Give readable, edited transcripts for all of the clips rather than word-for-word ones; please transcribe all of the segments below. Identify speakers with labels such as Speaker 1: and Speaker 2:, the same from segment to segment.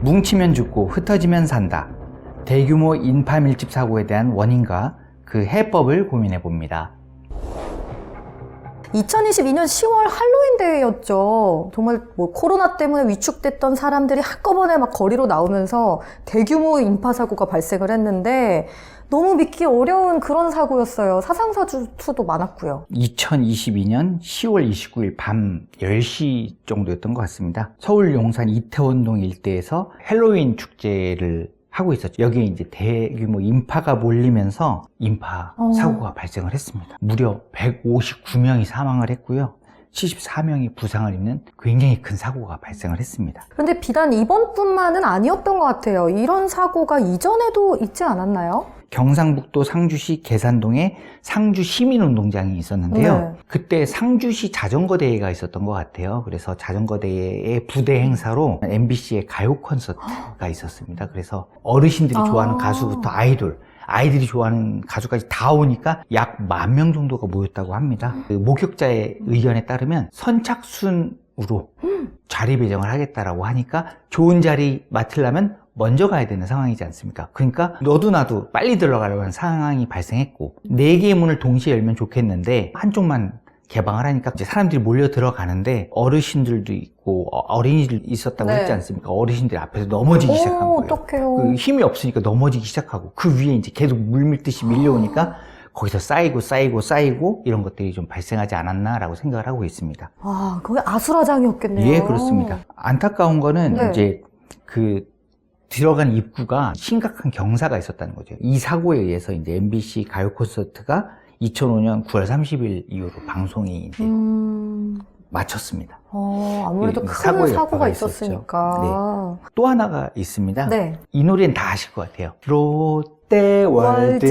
Speaker 1: 뭉치면 죽고 흩어지면 산다. 대규모 인파 밀집 사고에 대한 원인과 그 해법을 고민해 봅니다.
Speaker 2: 2022년 10월 할로윈 데이였죠. 정말 코로나 때문에 위축됐던 사람들이 한꺼번에 막 거리로 나오면서 대규모 인파 사고가 발생을 했는데 너무 믿기 어려운 그런 사고였어요. 사상사고도 많았고요.
Speaker 1: 2022년 10월 29일 밤 10시 정도였던 것 같습니다. 서울 용산 이태원동 일대에서 헬로윈 축제를 하고 있었죠. 여기에 이제 대규모 인파가 몰리면서 인파 사고가 발생을 했습니다. 무려 159명이 사망을 했고요. 74명이 부상을 입는 굉장히 큰 사고가 발생을 했습니다.
Speaker 2: 그런데 비단 이번뿐만은 아니었던 것 같아요. 이런 사고가 이전에도 있지 않았나요?
Speaker 1: 경상북도 상주시 계산동에 상주 시민운동장이 있었는데요.
Speaker 2: 네.
Speaker 1: 그때 상주시 자전거 대회가 있었던 것 같아요. 그래서 자전거 대회의 부대 행사로 MBC의 가요 콘서트가 있었습니다. 그래서 어르신들이 좋아하는 가수부터 아이들이 좋아하는 가수까지 다 오니까 약 10,000명 정도가 모였다고 합니다. 그 목격자의 의견에 따르면 선착순으로 자리 배정을 하겠다라고 하니까 좋은 자리 맡으려면 먼저 가야 되는 상황이지 않습니까? 그러니까 너도 나도 빨리 들어가려고 하는 상황이 발생했고 4개의 문을 동시에 열면 좋겠는데 한쪽만 개방을 하니까 이제 사람들이 몰려 들어가는데 어르신들도 있고 어린이들 있었다고
Speaker 2: 네.
Speaker 1: 했지 않습니까? 어르신들이 앞에서 넘어지기 시작한 거예요.
Speaker 2: 어떡해요.
Speaker 1: 그 힘이 없으니까 넘어지기 시작하고 그 위에 이제 계속 물밀듯이 밀려오니까 거기서 쌓이고 이런 것들이 좀 발생하지 않았나라고 생각을 하고 있습니다.
Speaker 2: 아, 그게 아수라장이었겠네요.
Speaker 1: 예, 그렇습니다. 안타까운 거는
Speaker 2: 네.
Speaker 1: 이제 그 들어간 입구가 심각한 경사가 있었다는 거죠. 이 사고에 의해서 이제 MBC 가요 콘서트가 2005년 9월 30일 이후로 방송이 이제 마쳤습니다.
Speaker 2: 아무래도
Speaker 1: 이
Speaker 2: 큰
Speaker 1: 사고의
Speaker 2: 사고가
Speaker 1: 여파가
Speaker 2: 있었으니까.
Speaker 1: 네. 또 하나가 있습니다.
Speaker 2: 네.
Speaker 1: 이 노래는 다 아실 것 같아요. 롯데월드.
Speaker 2: 월드.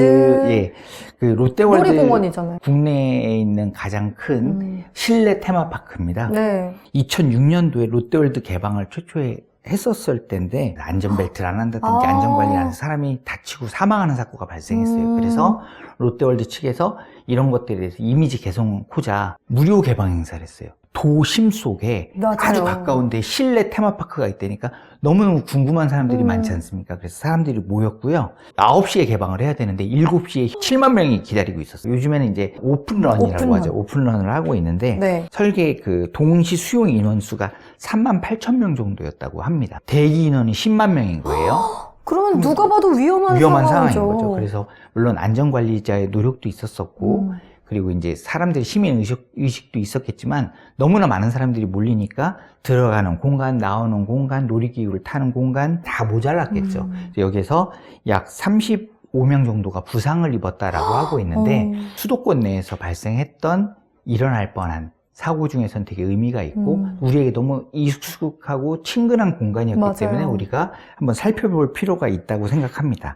Speaker 1: 예. 그 롯데월드.
Speaker 2: 놀이공원이잖아요.
Speaker 1: 국내에 있는 가장 큰 실내 테마파크입니다.
Speaker 2: 네.
Speaker 1: 2006년도에 롯데월드 개방을 최초에 했었을 때인데 안전벨트를 안 한다든지 안전관리 안 해서 사람이 다치고 사망하는 사고가 발생했어요. 그래서 롯데월드 측에서 이런 것들에 대해서 이미지 개선하고자 무료 개방 행사를 했어요. 도심 속에
Speaker 2: 맞아요.
Speaker 1: 아주 가까운데 실내 테마파크가 있다니까 너무너무 궁금한 사람들이 많지 않습니까? 그래서 사람들이 모였고요. 9시에 개방을 해야 되는데 7시에 7만 명이 기다리고 있었어요. 요즘에는 이제 오픈런이라고 하죠. 오픈런을 하고 있는데
Speaker 2: 네.
Speaker 1: 설계 그 동시 수용 인원수가 38,000명 정도였다고 합니다. 대기 인원이 10만 명인 거예요.
Speaker 2: 그러면 누가 봐도 위험한
Speaker 1: 상황인
Speaker 2: 상황이죠.
Speaker 1: 거죠. 그래서 물론 안전관리자의 노력도 있었었고 그리고 이제 사람들의 시민 의식도 있었겠지만 너무나 많은 사람들이 몰리니까 들어가는 공간, 나오는 공간, 놀이기구를 타는 공간 다 모자랐겠죠. 여기에서 약 35명 정도가 부상을 입었다라고 하고 있는데 수도권 내에서 발생했던 일어날 뻔한 사고 중에서는 되게 의미가 있고 우리에게 너무 익숙하고 친근한 공간이었기
Speaker 2: 맞아요.
Speaker 1: 때문에 우리가 한번 살펴볼 필요가 있다고 생각합니다.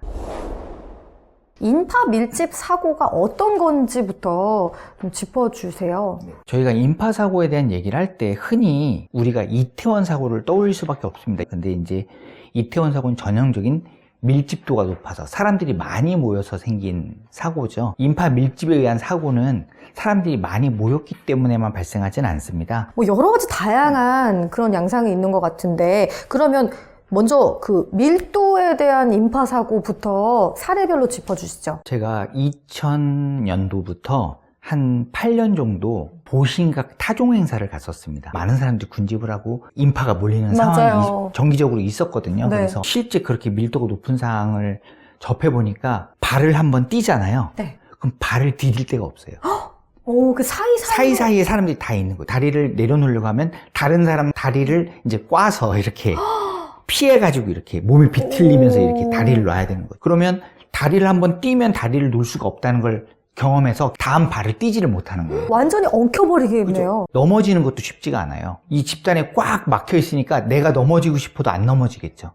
Speaker 2: 인파 밀집 사고가 어떤 건지부터 좀 짚어주세요.
Speaker 1: 저희가 인파 사고에 대한 얘기를 할 때 흔히 우리가 이태원 사고를 떠올릴 수밖에 없습니다. 근데 이제 이태원 사고는 전형적인 밀집도가 높아서 사람들이 많이 모여서 생긴 사고죠. 인파 밀집에 의한 사고는 사람들이 많이 모였기 때문에만 발생하지는 않습니다.
Speaker 2: 뭐 여러 가지 다양한 그런 양상이 있는 것 같은데 그러면 먼저 그 밀도에 대한 인파 사고부터 사례별로 짚어주시죠.
Speaker 1: 제가 2000년도부터 한 8년 정도 보신각 타종 행사를 갔었습니다. 많은 사람들이 군집을 하고 인파가 몰리는
Speaker 2: 맞아요.
Speaker 1: 상황이 정기적으로 있었거든요.
Speaker 2: 네.
Speaker 1: 그래서 실제 그렇게 밀도가 높은 상황을 접해보니까 발을 한번 띄잖아요.
Speaker 2: 네.
Speaker 1: 그럼 발을 디딜 데가 없어요.
Speaker 2: 그
Speaker 1: 사이사이에 사람들이 다 있는 거예요. 다리를 내려놓으려고 하면 다른 사람 다리를 이제 꽈서 이렇게 피해가지고 이렇게 몸을 비틀리면서 이렇게 다리를 놔야 되는 거예요. 그러면 다리를 한번 띄면 다리를 놓을 수가 없다는 걸 경험해서 다음 발을 띄지를 못하는 거예요.
Speaker 2: 완전히 엉켜버리겠네요.
Speaker 1: 넘어지는 것도 쉽지가 않아요. 이 집단에 꽉 막혀 있으니까 내가 넘어지고 싶어도 안 넘어지겠죠.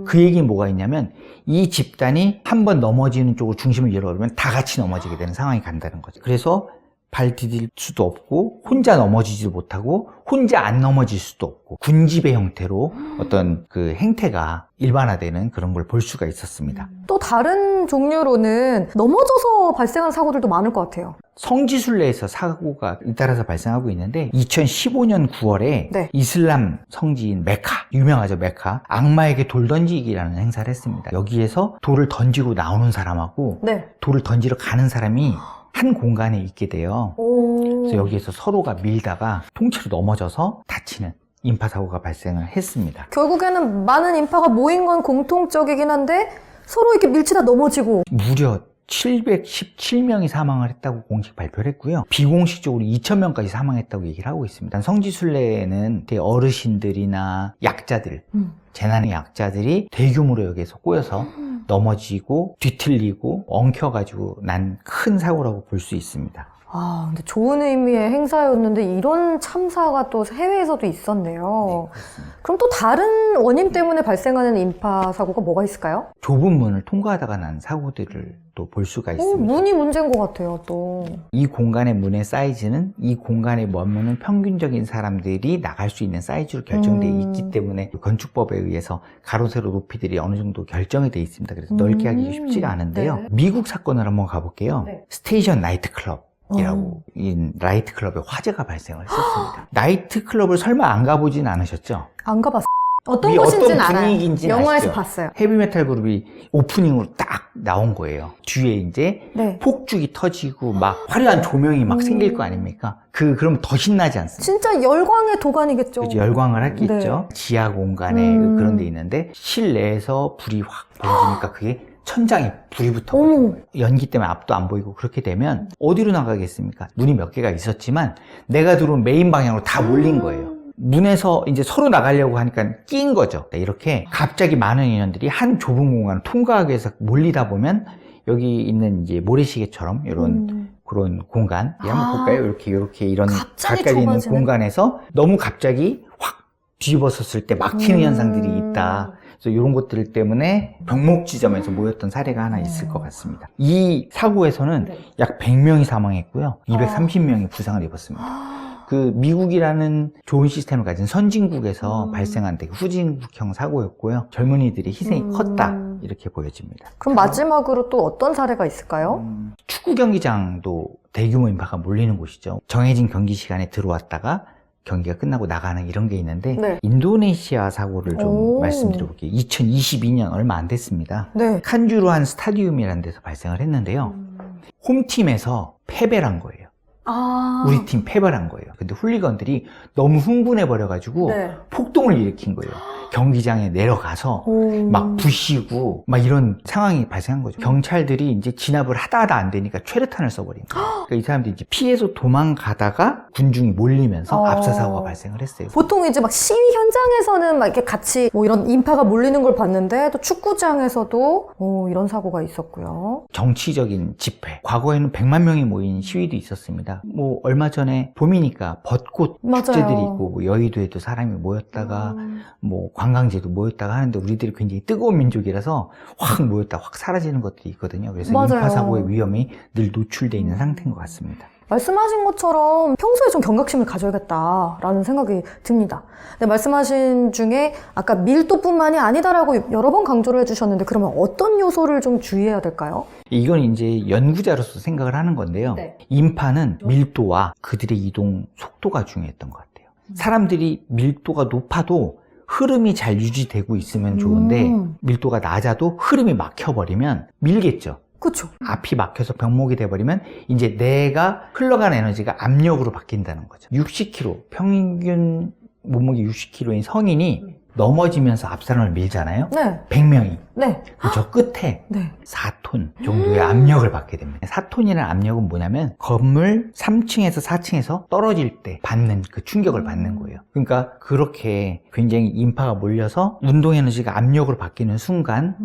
Speaker 1: 그 얘기는 뭐가 있냐면 이 집단이 한번 넘어지는 쪽으로 중심을 잃어버리면 다 같이 넘어지게 되는 상황이 간다는 거죠. 그래서 발 디딜 수도 없고 혼자 넘어지지도 못하고 혼자 안 넘어질 수도 없고 군집의 형태로 어떤 그 행태가 일반화되는 그런 걸 볼 수가 있었습니다.
Speaker 2: 또 다른 종류로는 넘어져서 발생하는 사고들도 많을 것 같아요.
Speaker 1: 성지순례에서 사고가 잇따라서 발생하고 있는데 2015년 9월에
Speaker 2: 네.
Speaker 1: 이슬람 성지인 메카, 유명하죠 메카, 악마에게 돌 던지기라는 행사를 했습니다. 여기에서 돌을 던지고 나오는 사람하고
Speaker 2: 네.
Speaker 1: 돌을 던지러 가는 사람이 한 공간에 있게 돼요. 그래서 여기에서 서로가 밀다가 통째로 넘어져서 다치는 인파사고가 발생을 했습니다.
Speaker 2: 결국에는 많은 인파가 모인 건 공통적이긴 한데 서로 이렇게 밀치다 넘어지고.
Speaker 1: 무려 717명이 사망을 했다고 공식 발표를 했고요. 비공식적으로 2,000명까지 사망했다고 얘기를 하고 있습니다. 성지순례는 어르신들이나 약자들, 재난의 약자들이 대규모로 여기에서 꼬여서 넘어지고 뒤틀리고 엉켜가지고 난 큰 사고라고 볼 수 있습니다.
Speaker 2: 아, 근데 좋은 의미의 행사였는데 이런 참사가 또 해외에서도 있었네요. 그럼 또 다른 원인 때문에 발생하는 인파 사고가 뭐가 있을까요?
Speaker 1: 좁은 문을 통과하다가 난 사고들을 또 볼 수가 있습니다.
Speaker 2: 문이 문제인 것 같아요, 또.
Speaker 1: 이 공간의 문의 사이즈는 이 공간에 머무는 평균적인 사람들이 나갈 수 있는 사이즈로 결정되어 있기 때문에 건축법에 의해서 가로 세로 높이들이 어느 정도 결정이 되어 있습니다. 그래서 넓게 하기 쉽지가 않은데요.
Speaker 2: 네.
Speaker 1: 미국 사건을 한번 가볼게요.
Speaker 2: 네.
Speaker 1: 스테이션 나이트클럽 이라고 이 나이트클럽에 화재가 발생을 했었습니다. 나이트클럽을 설마 안 가보진 않으셨죠?
Speaker 2: 안 가봤어요. 어떤
Speaker 1: 이게
Speaker 2: 곳인지는
Speaker 1: 어떤
Speaker 2: 알아요.
Speaker 1: 분위기인지는
Speaker 2: 영화에서
Speaker 1: 아시죠?
Speaker 2: 봤어요.
Speaker 1: 헤비메탈 그룹이 오프닝으로 딱 나온 거예요. 뒤에 이제
Speaker 2: 네.
Speaker 1: 폭죽이 터지고 막 화려한 조명이 막 생길 거 아닙니까? 그러면 더 신나지 않습니까?
Speaker 2: 진짜 열광의 도가니겠죠.
Speaker 1: 그렇죠. 열광을 했겠죠.
Speaker 2: 네.
Speaker 1: 지하 공간에 그런 데 있는데 실내에서 불이 확 번지니까 그게 천장에 불이 붙어버려요. 연기 때문에 앞도 안 보이고 그렇게 되면 어디로 나가겠습니까? 문이 몇 개가 있었지만 내가 들어온 메인 방향으로 다 몰린 거예요. 문에서 이제 서로 나가려고 하니까 끼인 거죠. 이렇게 갑자기 많은 인원들이 한 좁은 공간을 통과하기 위해서 몰리다 보면 여기 있는 이제 모래시계처럼 이런 그런 공간, 한번 볼까요? 이렇게 이런
Speaker 2: 갑자기
Speaker 1: 가까이 있는
Speaker 2: 좁아지는?
Speaker 1: 공간에서 너무 갑자기 확 뒤집어섰을 때 막히는 현상들이 있다. 그래서 이런 것들 때문에 병목 지점에서 모였던 사례가 하나 있을 것 같습니다. 이 사고에서는
Speaker 2: 네.
Speaker 1: 약 100명이 사망했고요. 230명이 부상을 입었습니다. 그 미국이라는 좋은 시스템을 가진 선진국에서 발생한 되게 후진국형 사고였고요. 젊은이들의 희생이 컸다 이렇게 보여집니다.
Speaker 2: 그럼 마지막으로 또 어떤 사례가 있을까요?
Speaker 1: 축구 경기장도 대규모 인파가 몰리는 곳이죠. 정해진 경기 시간에 들어왔다가 경기가 끝나고 나가는 이런 게 있는데
Speaker 2: 네.
Speaker 1: 인도네시아 사고를 좀
Speaker 2: 오.
Speaker 1: 말씀드려볼게요. 2022년 얼마 안 됐습니다.
Speaker 2: 네.
Speaker 1: 칸주루한 스타디움이라는 데서 발생을 했는데요. 홈팀에서 패배를 한 거예요.
Speaker 2: 아.
Speaker 1: 우리 팀 패배를 한 거예요. 근데 훌리건들이 너무 흥분해 버려가지고
Speaker 2: 네.
Speaker 1: 폭동을 일으킨 거예요. 경기장에 내려가서 막 부시고 막 이런 상황이 발생한 거죠. 경찰들이 이제 진압을 하다 안 되니까 최루탄을 써버린 거예요. 그러니까 이 사람들이 이제 피해서 도망가다가 군중이 몰리면서 압사 사고가 발생을 했어요.
Speaker 2: 보통 이제 막 시위 현장에서는 막 이렇게 같이 뭐 이런 인파가 몰리는 걸 봤는데 또 축구장에서도 이런 사고가 있었고요.
Speaker 1: 정치적인 집회. 과거에는 100만 명이 모인 시위도 있었습니다. 뭐 얼마 전에 봄이니까 벚꽃
Speaker 2: 맞아요.
Speaker 1: 축제들이 있고 뭐 여의도에도 사람이 모였다가 뭐 관광지도 모였다가 하는데 우리들이 굉장히 뜨거운 민족이라서 확 모였다 확 사라지는 것들이 있거든요. 그래서
Speaker 2: 맞아요.
Speaker 1: 인파사고의 위험이 늘 노출되어 있는 상태인 것 같습니다.
Speaker 2: 말씀하신 것처럼 평소에 좀 경각심을 가져야겠다라는 생각이 듭니다. 근데 말씀하신 중에 아까 밀도뿐만이 아니다라고 여러 번 강조를 해주셨는데 그러면 어떤 요소를 좀 주의해야 될까요?
Speaker 1: 이건 이제 연구자로서 생각을 하는 건데요.
Speaker 2: 네.
Speaker 1: 인파는 밀도와 그들의 이동 속도가 중요했던 것 같아요. 사람들이 밀도가 높아도 흐름이 잘 유지되고 있으면 좋은데 밀도가 낮아도 흐름이 막혀버리면 밀겠죠.
Speaker 2: 그렇죠.
Speaker 1: 앞이 막혀서 병목이 돼버리면 이제 내가 흘러가는 에너지가 압력으로 바뀐다는 거죠. 60kg, 평균 몸무게 60kg인 성인이 넘어지면서 앞사람을 밀잖아요.
Speaker 2: 네.
Speaker 1: 100명이.
Speaker 2: 네.
Speaker 1: 저 끝에
Speaker 2: 네.
Speaker 1: 4톤 정도의 압력을 받게 됩니다. 4톤이라는 압력은 뭐냐면 건물 3층에서 4층에서 떨어질 때 받는 그 충격을 받는 거예요. 그러니까 그렇게 굉장히 인파가 몰려서 운동 에너지가 압력으로 바뀌는 순간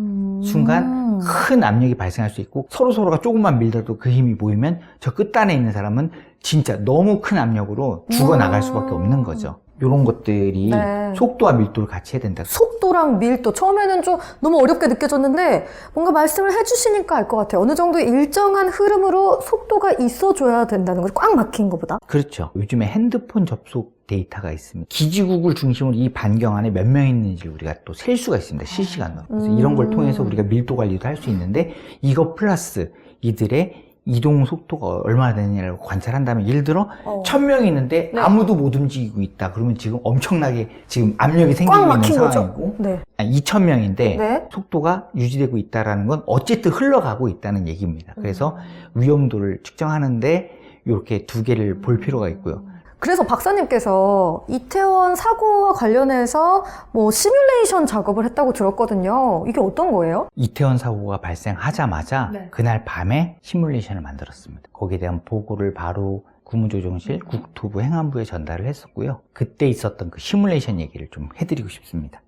Speaker 1: 큰 압력이 발생할 수 있고 서로가 조금만 밀더라도 그 힘이 모이면 저 끝단에 있는 사람은 진짜 너무 큰 압력으로 죽어나갈 수밖에 없는 거죠. 이런 것들이
Speaker 2: 네.
Speaker 1: 속도와 밀도를 같이 해야 된다.
Speaker 2: 속도랑 밀도 처음에는 좀 너무 어렵게 느껴졌는데 뭔가 말씀을 해주시니까 알 것 같아요. 어느 정도 일정한 흐름으로 속도가 있어줘야 된다는 거죠. 꽉 막힌 것보다.
Speaker 1: 그렇죠. 요즘에 핸드폰 접속 데이터가 있습니다. 기지국을 중심으로 이 반경 안에 몇 명 있는지를 우리가 또 셀 수가 있습니다. 실시간으로. 그래서 이런 걸 통해서 우리가 밀도 관리도 할 수 있는데 이거 플러스 이들의 이동 속도가 얼마나 되느냐를 관찰한다면 예를 들어 1000명이 있는데
Speaker 2: 네.
Speaker 1: 아무도 못 움직이고 있다. 그러면 지금 엄청나게 지금 압력이 생기고
Speaker 2: 꽉
Speaker 1: 있는
Speaker 2: 막힌 거죠.
Speaker 1: 상황이고
Speaker 2: 네.
Speaker 1: 2000명인데
Speaker 2: 네.
Speaker 1: 속도가 유지되고 있다는 건 어쨌든 흘러가고 있다는 얘기입니다. 그래서 위험도를 측정하는데 이렇게 두 개를 볼 필요가 있고요.
Speaker 2: 그래서 박사님께서 이태원 사고와 관련해서 뭐 시뮬레이션 작업을 했다고 들었거든요. 이게 어떤 거예요?
Speaker 1: 이태원 사고가 발생하자마자
Speaker 2: 네.
Speaker 1: 그날 밤에 시뮬레이션을 만들었습니다. 거기에 대한 보고를 바로 국무조정실, 국토부, 행안부에 전달을 했었고요. 그때 있었던 그 시뮬레이션 얘기를 좀 해드리고 싶습니다.